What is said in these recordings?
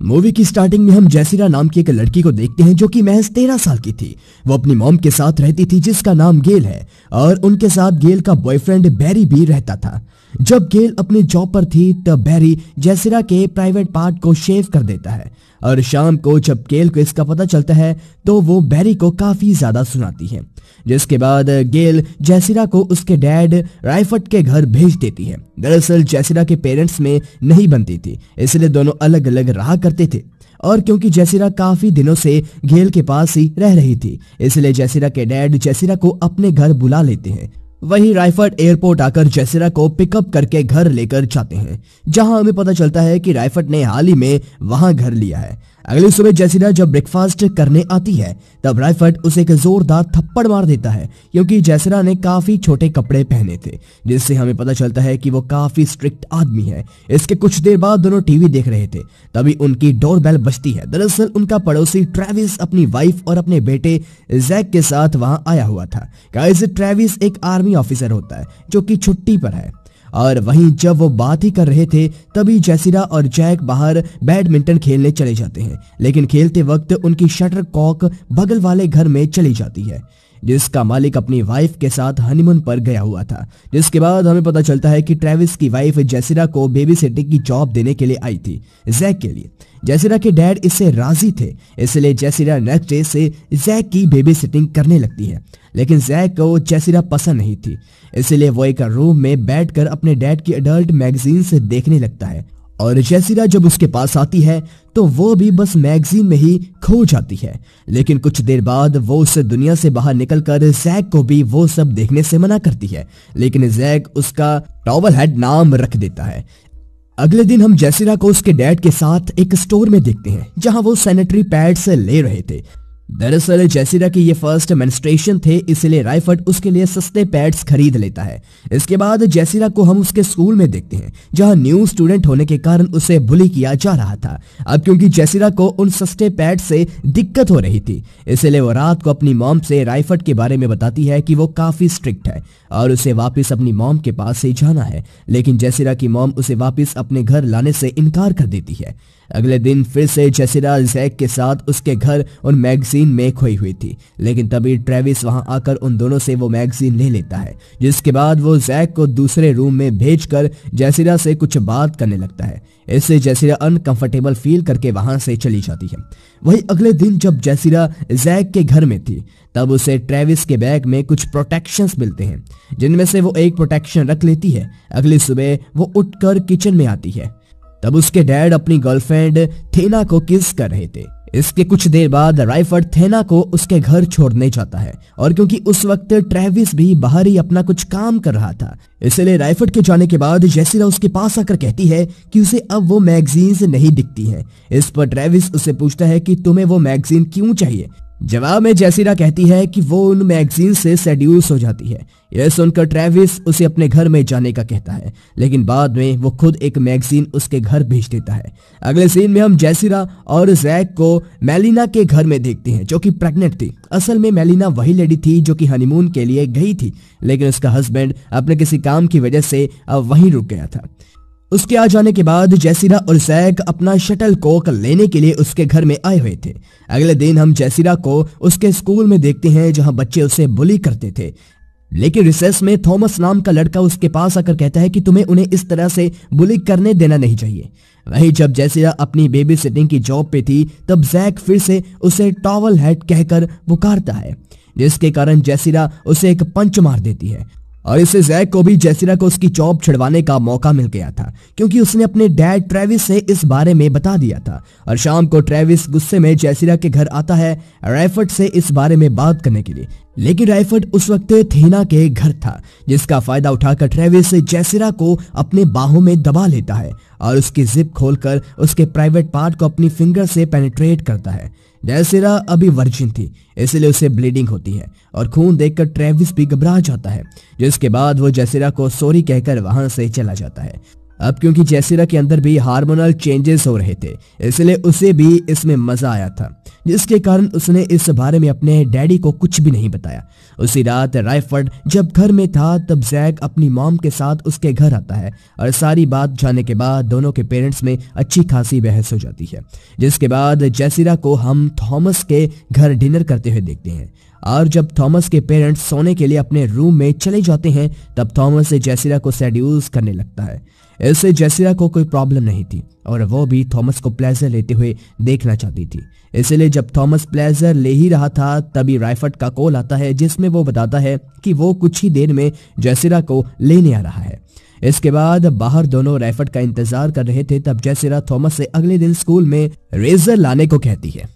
Movie की starting में हम जेसिरा नाम की एक लड़की को देखते हैं जो कि महज 13 साल की थी। वो अपनी मॉम के साथ रहती थी जिसका नाम गेल है और उनके साथ गेल का बॉयफ्रेंड बैरी भी रहता था। जब गेल अपनी जॉब पर थी तब बैरी जेसिरा के प्राइवेट पार्ट को शेव कर देता है और शाम को जब गेल को इसका पता चलता है तो वो बैरी को काफी ज्यादा सुनाती है, जिसके बाद गेल जेसिरा को उसके डैड राइफर्ड के घर भेज देती है। दरअसल जेसिरा के पेरेंट्स में नहीं बनती थी, इसलिए दोनों अलग अलग रहा करते थे और क्योंकि जेसिरा काफी दिनों से गेल के पास ही रह रही थी इसलिए जेसिरा के डैड जेसिरा को अपने घर बुला लेते हैं। वहीं राइफर्ड एयरपोर्ट आकर जेसिरा को पिकअप करके घर लेकर जाते हैं, जहां हमें पता चलता है कि राइफर्ड ने हाल ही में वहां घर लिया है। अगली सुबह जेसिरा जब ब्रेकफास्ट करने आती है तब राइफर्ड उसे एक जोरदार थप्पड़ मार देता है क्योंकि जेसिरा ने काफी छोटे कपड़े पहने थे, जिससे हमें पता चलता है कि वो काफी स्ट्रिक्ट आदमी है। इसके कुछ देर बाद दोनों टीवी देख रहे थे, तभी उनकी डोरबेल बजती है। दरअसल उनका पड़ोसी ट्रेविस अपनी वाइफ और अपने बेटे जैक के साथ वहां आया हुआ था। गाइस, ट्रेविस एक आर्मी ऑफिसर होता है जो कि छुट्टी पर है और वहीं जब वो बात ही कर रहे थे तभी जेसिरा और जैक बाहर बैडमिंटन खेलने चले जाते हैं, लेकिन खेलते वक्त उनकी शटर कॉक बगल वाले घर में चली जाती है जिसका मालिक अपनी वाइफ के साथ हनीमून पर गया हुआ था। जिसके बाद हमें पता चलता है कि ट्रेविस की वाइफ जेसिरा को बेबी सिटिंग की जॉब देने के लिए आई थी जैक के लिए। जेसिरा के डैड इससे राजी थे, इसलिए जेसिरा नेक्स्ट डे से जैक की बेबी सिटिंग करने लगती है, लेकिन जैक को जेसिरा पसंद नहीं थी, इसलिए वो एक रूम में बैठकर अपने डैड की एडल्ट मैगजीन से देखने लगता है और जेसिरा जब उसके पास आती है तो वो भी बस मैगजीन में ही खो जाती है। लेकिन कुछ देर बाद वो उस दुनिया से बाहर निकलकर जैक को भी वो सब देखने से मना करती है, लेकिन जैक उसका टॉवल हेड नाम रख देता है। अगले दिन हम जेसिरा को उसके डैड के साथ एक स्टोर में देखते हैं जहां वो सैनिटरी पैड्स ले रहे थे। दरअसल जेसिरा की ये फर्स्ट मेंस्ट्रुएशन थे, इसलिए राइफर्ड उसके लिए सस्ते पैड्स खरीद लेता है। इसके बाद जेसिरा को हम उसके स्कूल में देखते हैं जहां न्यू स्टूडेंट होने के कारण उसे बुली किया जा रहा था। अब क्योंकि जेसिरा को उन सस्ते पैड से दिक्कत हो रही थी इसलिए वो रात को अपनी मॉम से राइफर्ड के बारे में बताती है कि वो काफी स्ट्रिक्ट है और उसे वापस अपनी मॉम के पास से जाना है, लेकिन जेसिरा की मॉम उसे वापस अपने घर लाने से इनकार कर देती है। अगले दिन फिर से जेसिरा जैक के साथ उसके घर उन मैगजीन में खोई हुई थी, लेकिन तभी ट्रेविस वहां आकर उन दोनों से वो मैगजीन ले लेता है, जिसके बाद वो जैक को दूसरे रूम में भेजकर जेसिरा से कुछ बात करने लगता है। इससे जेसिरा अनकंफर्टेबल फील करके वहां से चली जाती है। वहीं अगले दिन जब जेसिरा जैक के घर में थी तब उसे ट्रेविस के बैग में कुछ प्रोटेक्शंस मिलते हैं, जिनमें से वो एक प्रोटेक्शन रख लेती है। अगली सुबह वो उठकर किचन में आती है, तब उसके डैड अपनी गर्लफ्रेंड थेना को किस कर रहे थे। इसके कुछ देर बाद राइफर्ड थेना को उसके घर छोड़ने जाता है और क्योंकि उस वक्त ट्रेविस भी बाहर ही अपना कुछ काम कर रहा था इसलिए राइफर्ड के जाने के बाद जेसिरा उसके पास आकर कहती है कि उसे अब वो मैगजीन्स नहीं दिखती हैं। इस पर ट्रेविस उससे पूछता है कि तुम्हें वो मैगजीन क्यों चाहिए। जवाब में जेसिरा कहती है कि वो उन मैगजीन से सेड्यूस हो जाती है। यह सुनकर ट्रेविस उसे अपने घर में जाने का कहता है, लेकिन बाद में वो खुद एक मैगजीन उसके घर भेज देता है। अगले सीन में हम जेसिरा और जैक को मेलिना के घर में देखते हैं जो कि प्रेग्नेंट थी। असल में मेलिना वही लेडी थी जो कि हनीमून के लिए गई थी, लेकिन उसका हस्बैंड अपने किसी काम की वजह से अब वहीं रुक गया था। उसके आ जाने के बाद जेसिरा और जैक अपना शटल कॉक लेने के लिए उसके घर में आए हुए थे। अगले दिन हम जेसिरा को उसके स्कूल में देखते हैं जहां बच्चे उसे बुली करते थे, लेकिन रिसेस में थॉमस नाम का लड़का उसके पास आकर कहता है कि तुम्हें उन्हें इस तरह से बुली करने देना नहीं चाहिए। वहीं जब जेसिरा अपनी बेबी सिटिंग की जॉब पे थी तब जैक फिर से उसे टॉवल हेड कहकर पुकारता है, जिसके कारण जेसिरा उसे एक पंच मार देती है और इससे जैक को भी जेसिरा को उसकी जॉब छुड़वाने का मौका मिल गया था क्योंकि उसने अपने डैड ट्रेविस से इस बारे में बता दिया था। और शाम को ट्रेविस गुस्से में जेसिरा के घर आता है राइफर्ड से इस बारे में बात करने के लिए, लेकिन राइफर्ड उस वक्त थेना के घर था, जिसका फायदा उठाकर ट्रेविस जेसिरा को अपने बाहों में दबा लेता है और उसकी जिप खोलकर उसके प्राइवेट पार्ट को अपनी फिंगर से पेनिट्रेट करता है। जेसिरा अभी वर्जिन थी इसलिए उसे ब्लीडिंग होती है और खून देखकर ट्रेविस भी घबरा जाता है, जिसके बाद वो जेसिरा को सॉरी कहकर वहां से चला जाता है। अब क्योंकि जेसिरा के अंदर भी हार्मोनल चेंजेस हो रहे थे, इसलिए उसे भी इसमें मजा आया था, जिसके कारण उसने इस बारे में अपने डैडी को कुछ भी नहीं बताया। उसी रात रायफर्ड जब घर में था तब जैक अपनी मॉम के साथ उसके घर आता है और सारी बात जानने के बाद दोनों के पेरेंट्स में अच्छी खासी बहस हो जाती है, जिसके बाद जेसिरा को हम थॉमस के घर डिनर करते हुए देखते हैं। और जब थॉमस के पेरेंट्स सोने के लिए अपने रूम में चले जाते हैं तब थॉमस जेसिरा को सेड्यूस करने लगता है। इससे जेसिरा को कोई प्रॉब्लम नहीं थी और वो भी थॉमस को प्लेजर लेते हुए देखना चाहती थी। इसलिए जब थॉमस प्लेजर ले ही रहा था तभी रायफर्ड का कॉल आता है, जिसमें वो बताता है कि वो कुछ ही देर में जेसिरा को लेने आ रहा है। इसके बाद बाहर दोनों रायफर्ड का इंतजार कर रहे थे तब जेसिरा थॉमस से अगले दिन स्कूल में रेजर लाने को कहती है,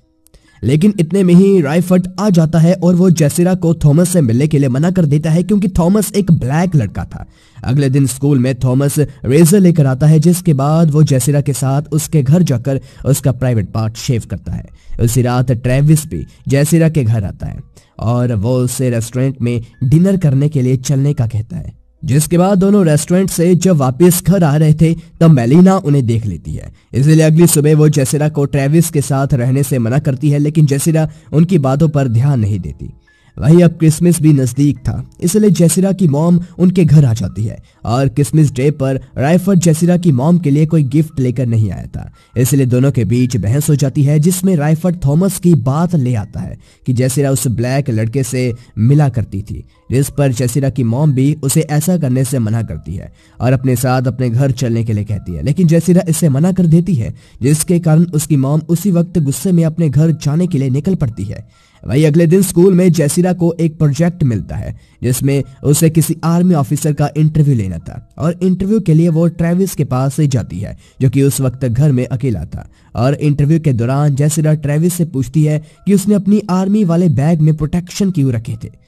लेकिन इतने में ही रायफर्ड आ जाता है और वो जेसिरा को थॉमस से मिलने के लिए मना कर देता है क्योंकि थॉमस एक ब्लैक लड़का था। अगले दिन स्कूल में थॉमस रेजर लेकर आता है, जिसके बाद वो जेसिरा के साथ उसके घर जाकर उसका प्राइवेट पार्ट शेव करता है। उसी रात ट्रेविस भी जेसिरा के घर आता है और वो उसे रेस्टोरेंट में डिनर करने के लिए चलने का कहता है। जिसके बाद दोनों रेस्टोरेंट से जब वापस घर आ रहे थे तब मेलिना उन्हें देख लेती है, इसलिए अगली सुबह वो जेसिरा को ट्रेविस के साथ रहने से मना करती है, लेकिन जेसिरा उनकी बातों पर ध्यान नहीं देती। वहीं अब क्रिसमस भी नजदीक था, इसलिए जेसिरा की मॉम उनके घर आ जाती है और क्रिसमस डे पर रायफर्ड जेसिरा की मॉम के लिए कोई गिफ्ट लेकर नहीं आया था, इसलिए दोनों के बीच बहस हो जाती है, जिसमें रायफर्ड थॉमस की बात ले आता है कि जेसिरा उस ब्लैक लड़के से मिला करती थी, जिस पर जेसिरा की मॉम भी उसे ऐसा करने से मना करती है और अपने साथ अपने घर चलने के लिए कहती है, लेकिन जेसिरा इससे मना कर देती है, जिसके कारण उसकी मॉम उसी वक्त गुस्से में अपने घर जाने के लिए निकल पड़ती है। वही अगले दिन स्कूल में जेसिरा को एक प्रोजेक्ट मिलता है, जिसमें उसे किसी आर्मी ऑफिसर का इंटरव्यू लेना था और इंटरव्यू के लिए वो ट्रेविस के पास से जाती है, जो कि उस वक्त घर में अकेला था। और इंटरव्यू के दौरान जेसिरा ट्रेविस से पूछती है कि उसने अपनी आर्मी वाले बैग में प्रोटेक्शन क्यों रखे थे।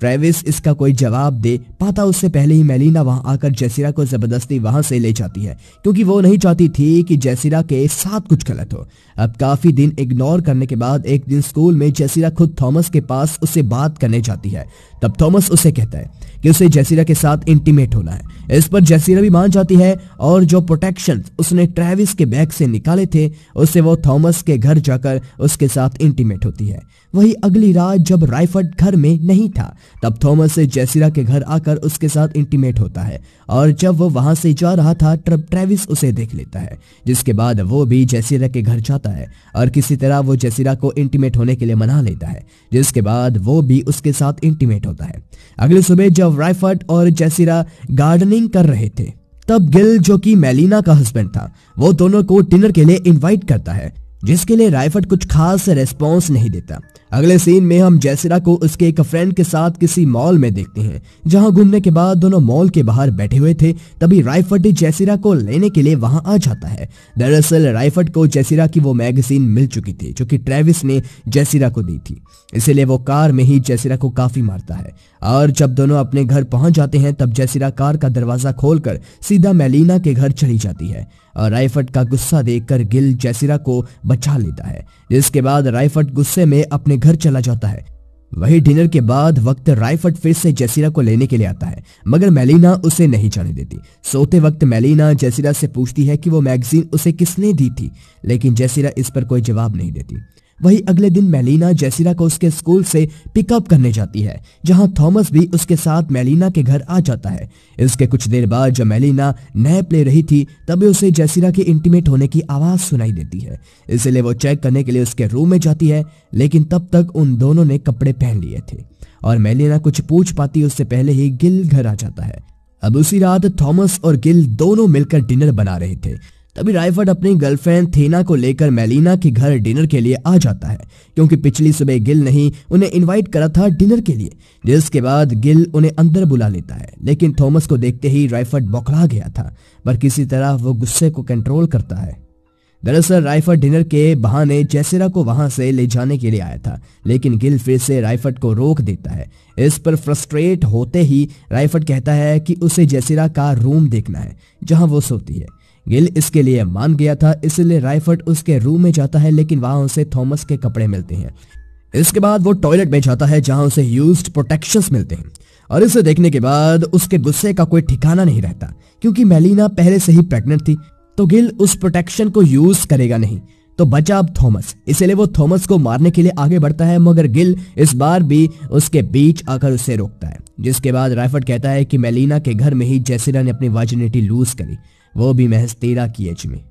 ट्रेविस इसका कोई जवाब दे पाता उससे पहले ही मेलिना वहां आकर जेसिरा को जबरदस्ती वहां से ले जाती है, क्योंकि वो नहीं चाहती थी कि जेसिरा के साथ कुछ गलत हो। अब काफी दिन इग्नोर करने के बाद एक दिन स्कूल में जेसिरा खुद थॉमस के पास उससे बात करने जाती है। तब थॉमस उसे कहता है कि उसे जेसिरा के साथ इंटीमेट होना है। इस पर जेसिरा भी मान जाती है और जो प्रोटेक्शन उसने ट्रेविस के बैग से निकाले थे उससे वो थॉमस के घर जाकर उसके साथ इंटीमेट होती है। वही अगली रात जब रायफर्ड घर में नहीं था तब थॉमस से जेसिरा के घर आकर उसके साथ इंटीमेट होता है और जब वो वहां से जा रहा था तब ट्रेविस उसे देख लेता है, जिसके बाद वो भी जेसिरा के घर जाता है और किसी तरह वो जेसिरा को इंटीमेट होने के लिए मना लेता है, जिसके बाद वो भी उसके साथ इंटीमेट होता है। अगली सुबह जब रायफर्ड और जेसिरा गार्डनिंग कर रहे थे तब गिल, जो कि मेलिना का हस्बैंड था, वो दोनों को डिनर के लिए इनवाइट करता है, जिसके लिए रायफर्ड कुछ खास रेस्पॉन्स नहीं देता। अगले सीन में हम जेसिरा को उसके एक फ्रेंड के साथ किसी मॉल में देखते हैं, जहां घूमने के बाद दोनों मॉल के बाहर बैठे हुए थे। तभी रायफर्ड जेसिरा को लेने के लिए वहां आ जाता है। दरअसल रायफर्ड को जेसिरा की वो मैगजीन मिल चुकी थी जो कि ट्रेविस ने जेसिरा को दी थी, इसलिए वो कार में ही जेसिरा को काफी मारता है। और जब दोनों अपने घर पहुंच जाते हैं तब जेसिरा कार का दरवाजा खोलकर सीधा मेलिना के घर चली जाती है और रायफर्ड का गुस्सा देखकर गिल जेसिरा को बचा लेता है, जिसके बाद रायफर्ड गुस्से में अपने घर चला जाता है। वही डिनर के बाद वक्त रायफर्ड फिर से जेसिरा को लेने के लिए आता है, मगर मेलिना उसे नहीं जाने देती। सोते वक्त मेलिना जेसिरा से पूछती है कि वो मैगजीन उसे किसने दी थी, लेकिन जेसिरा इस पर कोई जवाब नहीं देती। वही अगले दिन मेलिना जेसिरा को उसके स्कूल से पिकअप करने जाती है, जहां थॉमस भी उसके साथ मेलिना के घर आ जाता है। इसके कुछ देर बाद जब मेलिना नैप ले रही थी तभी उसे जेसिरा के इंटीमेट होने की आवाज सुनाई देती है, इसलिए वो चेक करने के लिए उसके रूम में जाती है, लेकिन तब तक उन दोनों ने कपड़े पहन लिए थे और मेलिना कुछ पूछ पाती उससे पहले ही गिल घर आ जाता है। अब उसी रात थॉमस और गिल दोनों मिलकर डिनर बना रहे थे। तभी रायफर्ड अपनी गर्लफ्रेंड थेना को लेकर मेलिना के घर डिनर के लिए आ जाता है, क्योंकि पिछली सुबह गिल ने ही उन्हें इनवाइट करा था डिनर के लिए। जिसके बाद गिल उन्हें अंदर बुला लेता है, लेकिन थॉमस को देखते ही रायफर्ड बौखला गया था, पर किसी तरह वो गुस्से को कंट्रोल करता है। दरअसल रायफर्ड डिनर के बहाने जेसिरा को वहां से ले जाने के लिए आया था, लेकिन गिल फिर से रायफर्ड को रोक देता है। इस पर फ्रस्ट्रेट होते ही रायफर्ड कहता है कि उसे जेसिरा का रूम देखना है जहां वो सोती है। गिल इसके लिए मान गया था, इसलिए रायफर्ड उसके रूम में जाता है, लेकिन वहां उसे थॉमस के कपड़े मिलते हैं। इसके बाद वो टॉयलेट में जाता है जहां उसे यूज्ड प्रोटेक्शंस मिलते हैं। और इसे देखने के बाद उसके गुस्से का कोई ठिकाना नहीं रहता, क्योंकि मेलिना पहले से ही प्रेग्नेंट थी, तो गिल उस प्रोटेक्शन को यूज करेगा नहीं। तो बचा अब थॉमस, इसलिए वो थॉमस को मारने के लिए आगे बढ़ता है, मगर गिल इस बार भी उसके बीच आकर उसे रोकता है। जिसके बाद रायफर्ड कहता है कि मेलिना के घर में ही जेसिरा ने अपनी वर्जिनिटी लूज करी, वो भी महज 13 की एज में।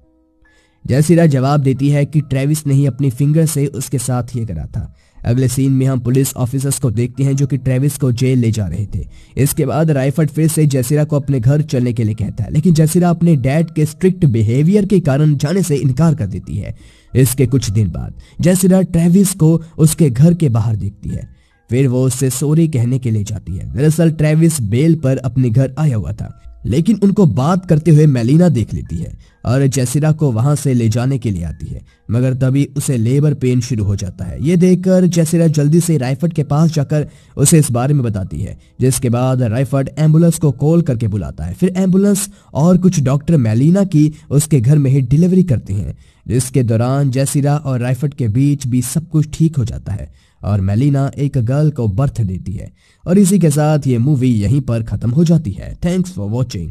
जेसिरा जवाब देती है कि ट्रेविस ने ही अपनी फिंगर से उसके साथ ये करा था। अगले सीन में हम पुलिस ऑफिसर्स को देखते हैं जो कि ट्रेविस को जेल ले जा रहे थे। इसके बाद रायफर्ड फिर से जेसिरा को अपने घर चलने के लिए कहता है, लेकिन जेसिरा अपने डैड के स्ट्रिक्ट बिहेवियर के कारण जाने से इनकार कर देती है। इसके कुछ दिन बाद जेसिरा ट्रेविस को उसके घर के बाहर देखती है, फिर वो उससे सॉरी कहने के लिए जाती है। दरअसल ट्रेविस बेल पर अपने घर आया हुआ था, लेकिन उनको बात करते हुए मेलिना देख लेती है और जेसिरा को वहां से ले जाने के लिए आती है, मगर तभी उसे लेबर पेन शुरू हो जाता है। ये देखकर जेसिरा जल्दी से रायफर्ड के पास जाकर उसे इस बारे में बताती है, जिसके बाद रायफर्ड एम्बुलेंस को कॉल करके बुलाता है। फिर एम्बुलेंस और कुछ डॉक्टर मेलिना की उसके घर में ही डिलीवरी करते हैं, जिसके दौरान जेसिरा और रायफर्ड के बीच भी सब कुछ ठीक हो जाता है और मेलिना एक गर्ल को बर्थ देती है। और इसी के साथ ये मूवी यहीं पर खत्म हो जाती है। Thanks for watching.